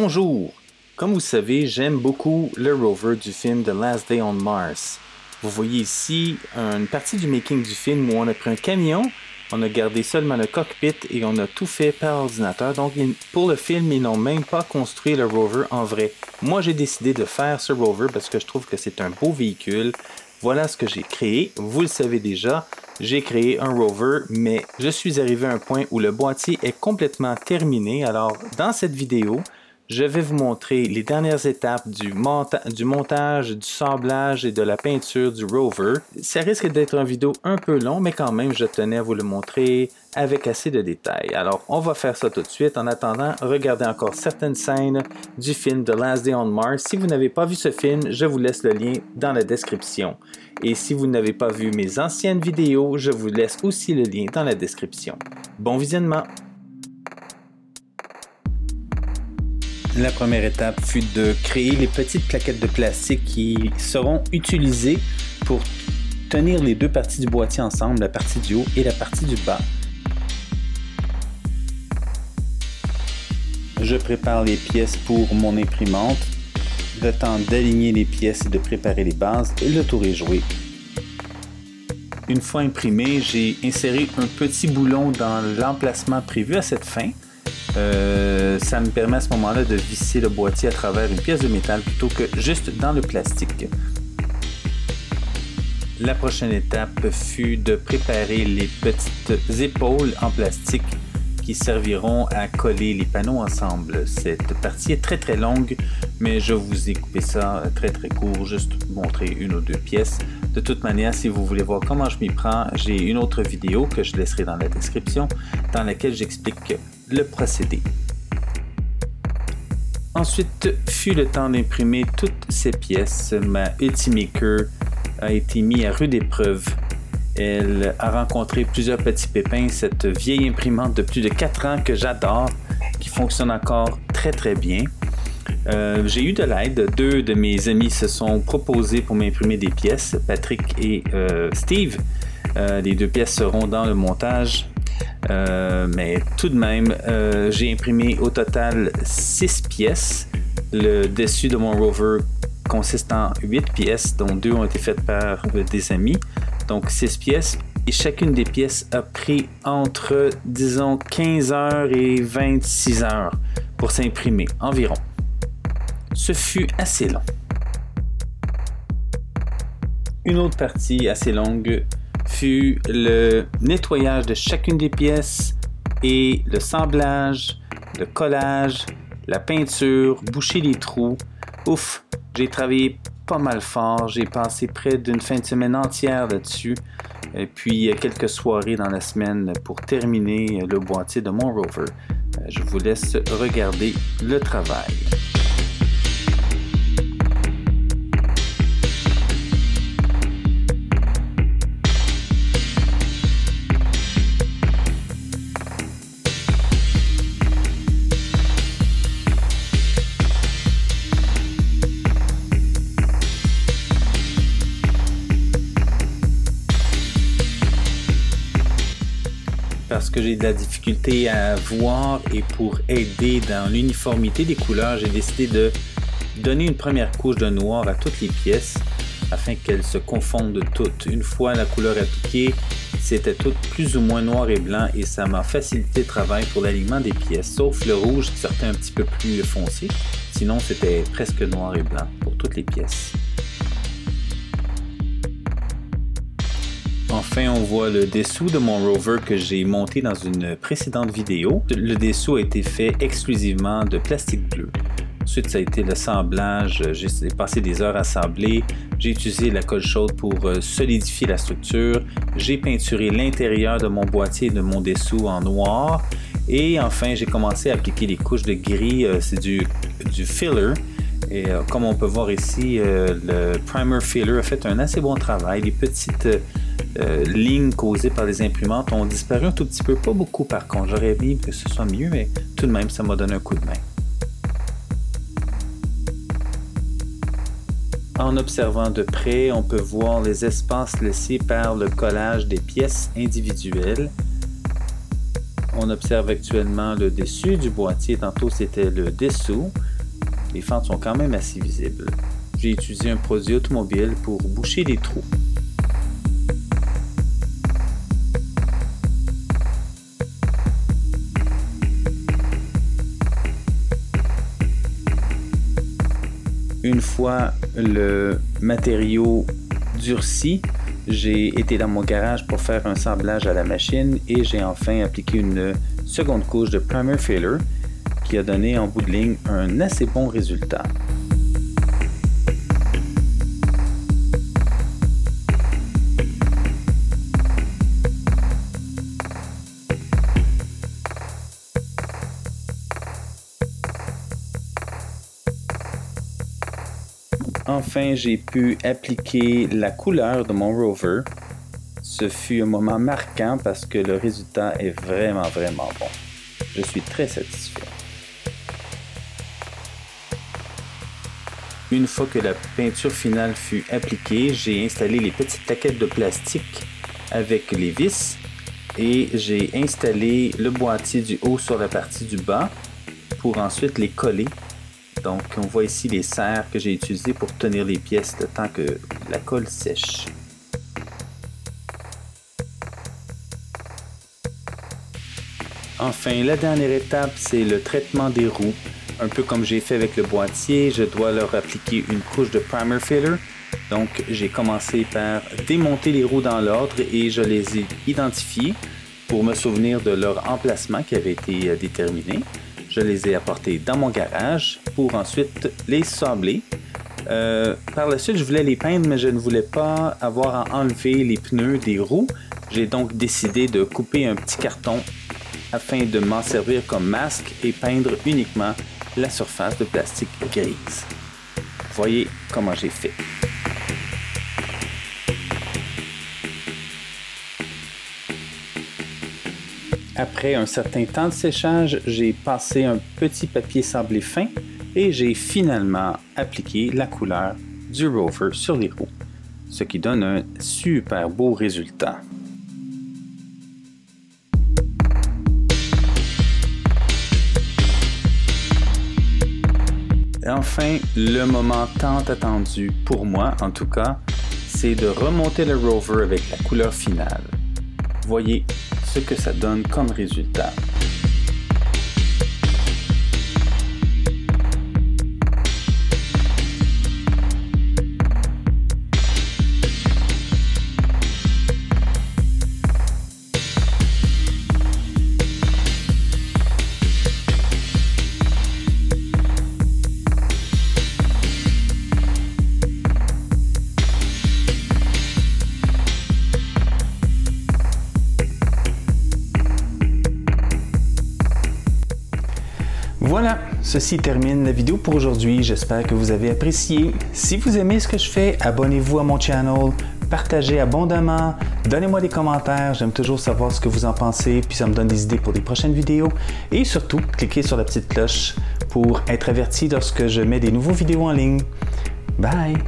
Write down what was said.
Bonjour! Comme vous savez, j'aime beaucoup le rover du film The Last Day on Mars. Vous voyez ici une partie du making du film où on a pris un camion, on a gardé seulement le cockpit et on a tout fait par ordinateur. Donc pour le film, ils n'ont même pas construit le rover en vrai. Moi, j'ai décidé de faire ce rover parce que je trouve que c'est un beau véhicule. Voilà ce que j'ai créé. Vous le savez déjà, j'ai créé un rover, mais je suis arrivé à un point où le boîtier est complètement terminé. Alors, dans cette vidéo, je vais vous montrer les dernières étapes du montage, du sablage et de la peinture du rover. Ça risque d'être une vidéo un peu long, mais quand même, je tenais à vous le montrer avec assez de détails. Alors, on va faire ça tout de suite. En attendant, regardez encore certaines scènes du film The Last Day on Mars. Si vous n'avez pas vu ce film, je vous laisse le lien dans la description. Et si vous n'avez pas vu mes anciennes vidéos, je vous laisse aussi le lien dans la description. Bon visionnement! La première étape fut de créer les petites plaquettes de plastique qui seront utilisées pour tenir les deux parties du boîtier ensemble, la partie du haut et la partie du bas. Je prépare les pièces pour mon imprimante, le temps d'aligner les pièces et de préparer les bases et le tour est joué. Une fois imprimé, j'ai inséré un petit boulon dans l'emplacement prévu à cette fin. Ça me permet à ce moment-là de visser le boîtier à travers une pièce de métal plutôt que juste dans le plastique. La prochaine étape fut de préparer les petites épaules en plastique qui serviront à coller les panneaux ensemble. Cette partie est très longue, mais je vous ai coupé ça très court, juste montrer une ou deux pièces. De toute manière, si vous voulez voir comment je m'y prends, j'ai une autre vidéo que je laisserai dans la description, dans laquelle j'explique le procédé. Ensuite fut le temps d'imprimer toutes ces pièces. Ma Ultimaker a été mise à rude épreuve. Elle a rencontré plusieurs petits pépins, cette vieille imprimante de plus de 4 ans que j'adore, qui fonctionne encore très bien. J'ai eu de l'aide, 2 de mes amis se sont proposés pour m'imprimer des pièces, Patrick et Steve. Les 2 pièces seront dans le montage, mais tout de même, j'ai imprimé au total 6 pièces. Le dessus de mon rover consiste en 8 pièces, dont 2 ont été faites par des amis, donc 6 pièces. Et chacune des pièces a pris entre, disons, 15 heures et 26 heures pour s'imprimer, environ. Ce fut assez long. Une autre partie assez longue fut le nettoyage de chacune des pièces et le samblage, le collage, la peinture, boucher les trous. Ouf, j'ai travaillé pas mal fort, j'ai passé près d'une fin de semaine entière là-dessus, et puis quelques soirées dans la semaine pour terminer le boîtier de mon rover. Je vous laisse regarder le travail. Parce que j'ai de la difficulté à voir et pour aider dans l'uniformité des couleurs, j'ai décidé de donner une première couche de noir à toutes les pièces afin qu'elles se confondent toutes. Une fois la couleur appliquée, c'était tout plus ou moins noir et blanc et ça m'a facilité le travail pour l'alignement des pièces, sauf le rouge qui sortait un petit peu plus foncé. Sinon, c'était presque noir et blanc pour toutes les pièces. Enfin, on voit le dessous de mon rover que j'ai monté dans une précédente vidéo. Le dessous a été fait exclusivement de plastique bleu. Ensuite, ça a été le samblage. J'ai passé des heures à assembler. J'ai utilisé la colle chaude pour solidifier la structure. J'ai peinturé l'intérieur de mon boîtier et de mon dessous en noir. Et enfin, j'ai commencé à appliquer les couches de gris. C'est du filler. Et comme on peut voir ici, le primer filler a fait un assez bon travail. Les petites lignes causées par les imprimantes ont disparu un tout petit peu, pas beaucoup par contre. J'aurais aimé que ce soit mieux, mais tout de même, ça m'a donné un coup de main. En observant de près, on peut voir les espaces laissés par le collage des pièces individuelles. On observe actuellement le dessus du boîtier, tantôt c'était le dessous. Les fentes sont quand même assez visibles. J'ai utilisé un produit automobile pour boucher les trous. Une fois le matériau durci, j'ai été dans mon garage pour faire un assemblage à la machine et j'ai enfin appliqué une seconde couche de primer filler qui a donné en bout de ligne un assez bon résultat. Enfin, j'ai pu appliquer la couleur de mon rover. Ce fut un moment marquant parce que le résultat est vraiment bon. Je suis très satisfait. Une fois que la peinture finale fut appliquée, j'ai installé les petites plaquettes de plastique avec les vis et j'ai installé le boîtier du haut sur la partie du bas pour ensuite les coller. Donc on voit ici les serres que j'ai utilisées pour tenir les pièces le temps que la colle sèche. Enfin, la dernière étape, c'est le traitement des roues. Un peu comme j'ai fait avec le boîtier, je dois leur appliquer une couche de primer filler. Donc j'ai commencé par démonter les roues dans l'ordre et je les ai identifiées pour me souvenir de leur emplacement qui avait été déterminé. Je les ai apportés dans mon garage pour ensuite les sabler. Par la suite, je voulais les peindre, mais je ne voulais pas avoir à enlever les pneus des roues. J'ai donc décidé de couper un petit carton afin de m'en servir comme masque et peindre uniquement la surface de plastique grise. Voyez comment j'ai fait. Après un certain temps de séchage, j'ai passé un petit papier sablé fin et j'ai finalement appliqué la couleur du rover sur les roues, ce qui donne un super beau résultat. Enfin, le moment tant attendu, pour moi en tout cas, c'est de remonter le rover avec la couleur finale. Voyez ce que ça donne comme résultat. Voilà, ceci termine la vidéo pour aujourd'hui. J'espère que vous avez apprécié. Si vous aimez ce que je fais, abonnez-vous à mon channel, partagez abondamment, donnez-moi des commentaires. J'aime toujours savoir ce que vous en pensez, puis ça me donne des idées pour des prochaines vidéos. Et surtout, cliquez sur la petite cloche pour être averti lorsque je mets des nouveaux vidéos en ligne. Bye!